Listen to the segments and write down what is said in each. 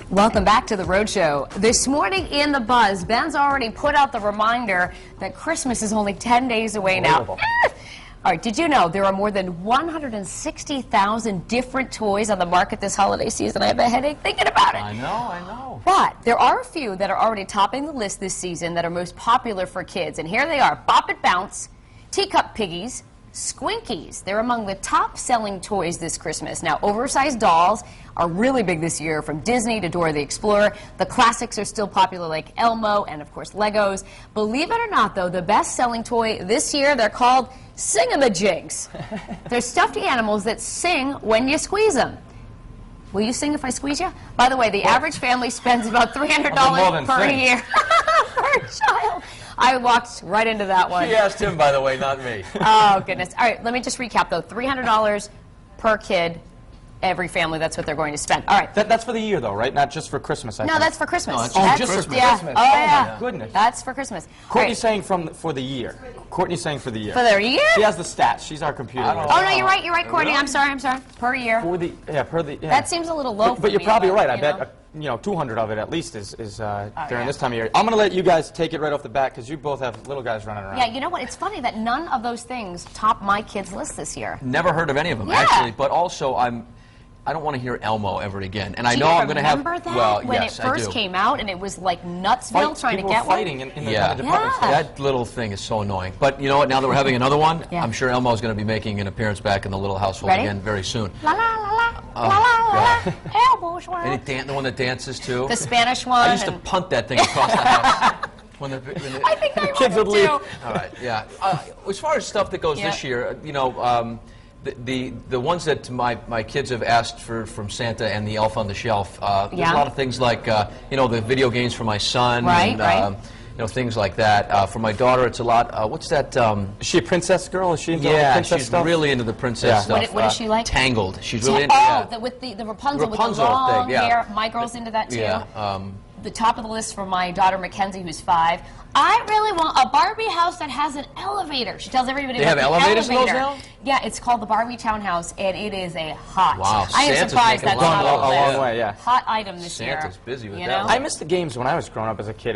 Welcome back to the Rhode Show. This morning in the Buzz, Ben's already put out the reminder that Christmas is only 10 days away now. All right, did you know there are more than 160,000 different toys on the market this holiday season? I have a headache thinking about it. I know. But there are a few that are already topping the list this season that are most popular for kids. And here they are: Bop It Bounce, Teacup Piggies, Squinkies. They're among the top-selling toys this Christmas. Now, oversized dolls are really big this year, from Disney to Dora the Explorer. The classics are still popular, like Elmo and, of course, Legos. Believe it or not, though, the best-selling toy this year, they're called Sing-a-ma-jigs. They're stuffed animals that sing when you squeeze them. Will you sing if I squeeze you? By the way, the average family spends about $300 per year per child. I walked right into that one. She asked him, by the way, not me. Oh, goodness. All right, let me just recap, though. $300 per kid, every family, that's what they're going to spend. All right. That's for the year, though, right? Not just for Christmas, I think. No, that's for Christmas. No, it's That's just for yeah. Christmas. Oh, yeah. my goodness. That's for Christmas. Courtney's saying for the year. Courtney's saying for the year. For the year? She has the stats. She's our computer. Oh, no, you're right, Courtney. I'm sorry. Per year. Per the, yeah. That seems a little low for But you're me, probably right. I you bet, know. 200 of it at least is during yeah. this time of year. I'm going to let you guys take it right off the bat because you both have little guys running around. Yeah, you know what? It's funny that none of those things top my kids' list this year. Never heard of any of them, Yeah. actually. But also, I don't want to hear Elmo ever again. And I Do know you I'm going to have. remember that? Well, when yes, it first came out and it was like Nutsville trying to People get were fighting one? in the Yeah. department store. That little thing is so annoying. But you know what? Now that we're having another one, Yeah. I'm sure Elmo's going to be making an appearance back in the little household Ready? again very soon. La la la la, Oh, la la la la, God. Elbows one. And the one that dances too. The Spanish one. I used to and punt that thing across the house. when the I think I kids would would leave. too. All right, yeah. As far as stuff that goes Yeah. this year, the ones that my kids have asked for from Santa and the Elf on the Shelf. There's Yeah. a lot of things like the video games for my son. Right, and, right. Things like that. For my daughter, it's a lot. What's that? Is she a princess girl? Is she into all the Yeah, princess she's stuff? really into the princess Yeah. stuff. What is she like? Tangled. She's really into with the Rapunzel, with the Rapunzel long thing, yeah. hair. My girl's into that too. Yeah. The top of the list for my daughter Mackenzie, who's 5. I really want a Barbie house that has an elevator. She tells everybody They about have the elevators in those elevator. now? Yeah, it's called the Barbie Townhouse, and it is a hot. Wow, I am Santa's surprised making that's a not lot on of the those. A list. long way, yeah. Hot item this year. Santa's busy with you that know? I missed the games when I was growing up as a kid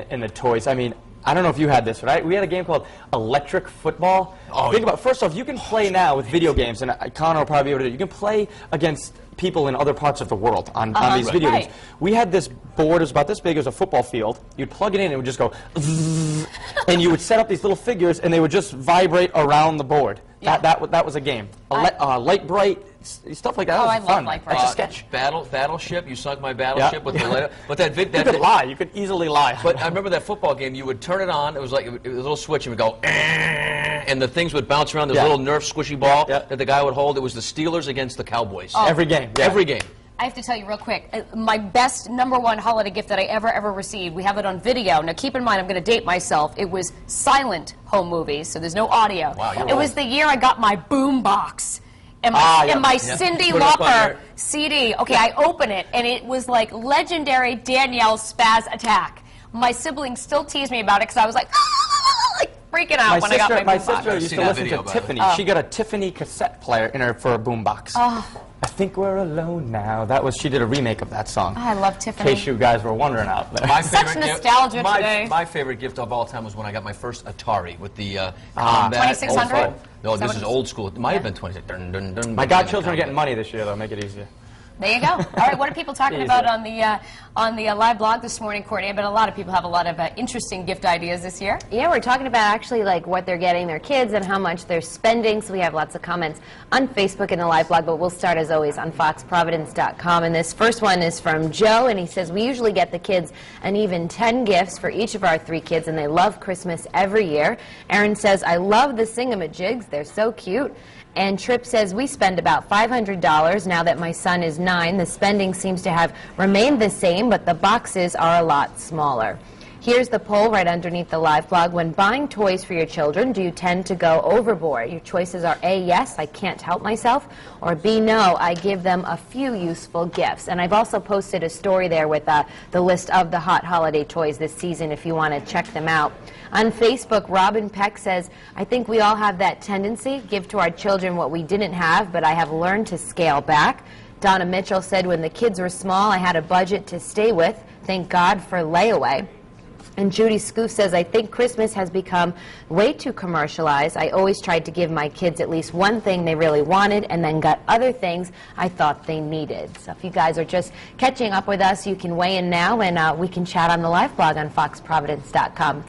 in the toys. I mean, I don't know if you had this, but we had a game called Electric Football. Oh, Think yeah. about, first off, you can play now with video games, and Connor will probably be able to do it. You can play against people in other parts of the world on these video games. We had this board, it was about this big, it was a football field. You'd plug it in, and it would just go, zzz, and you would set up these little figures, and they would just vibrate around the board. Yeah. That was a game. Light Bright, stuff like that. Oh, That I was love fun. Light That's Bright. a sketch. Battleship. You sunk my battleship with the light. But You could lie. You could easily lie. But I remember that football game. You would turn it on. It was like it was a little switch, and it would go, and the things would bounce around. There was a little Nerf squishy ball that the guy would hold. It was the Steelers against the Cowboys. Every game. Yeah. Every game. I have to tell you real quick, my best #1 holiday gift that I ever received, we have it on video. Now keep in mind, I'm going to date myself. It was silent home movies, so there's no audio. Wow, you're it was old. the year I got my boom box and my Yeah. Cyndi Put it up on Lauper there. CD. Okay, I open it, and it was like legendary Danielle Spaz Attack. My siblings still tease me about it because I was like freaking out when I got my boom My box. sister used seen to that listen video, to by the way. Tiffany. She got a Tiffany cassette player in her for a boombox. I think we're alone now. She did a remake of that song. I love In Tiffany. case you guys were wondering out there. My Such favorite gift- nostalgia my, today. My favorite gift of all time was when I got my first Atari with the combat. 2600? old phone. No, Is that this what is it old school. It might have been 26. Dun, dun, dun, My dun, godchildren dun, are getting dun. money this year, though. Make it easier. There you go. All right, what are people talking about on the live blog this morning, Courtney? But a lot of people have a lot of interesting gift ideas this year. Yeah, we're talking about actually like what they're getting their kids and how much they're spending. So we have lots of comments on Facebook and the live blog, but we'll start as always on foxprovidence.com. And this first one is from Joe, and he says, we usually get the kids an even 10 gifts for each of our 3 kids, and they love Christmas every year. Aaron says, I love the Sing-a-ma-jigs. They're so cute. And Tripp says, we spend about $500 now that my son is 9. The spending seems to have remained the same, but the boxes are a lot smaller. Here's the poll right underneath the live blog. When buying toys for your children, do you tend to go overboard? Your choices are A, yes, I can't help myself, or B, no, I give them a few useful gifts. And I've also posted a story there with the list of the hot holiday toys this season if you want to check them out. On Facebook, Robin Peck says, I think we all have that tendency, give to our children what we didn't have, but I have learned to scale back. Donna Mitchell said, when the kids were small, I had a budget to stay with. Thank God for layaway. And Judy Scoof says, I think Christmas has become way too commercialized. I always tried to give my kids at least one thing they really wanted and then got other things I thought they needed. So if you guys are just catching up with us, you can weigh in now, and we can chat on the live blog on foxprovidence.com.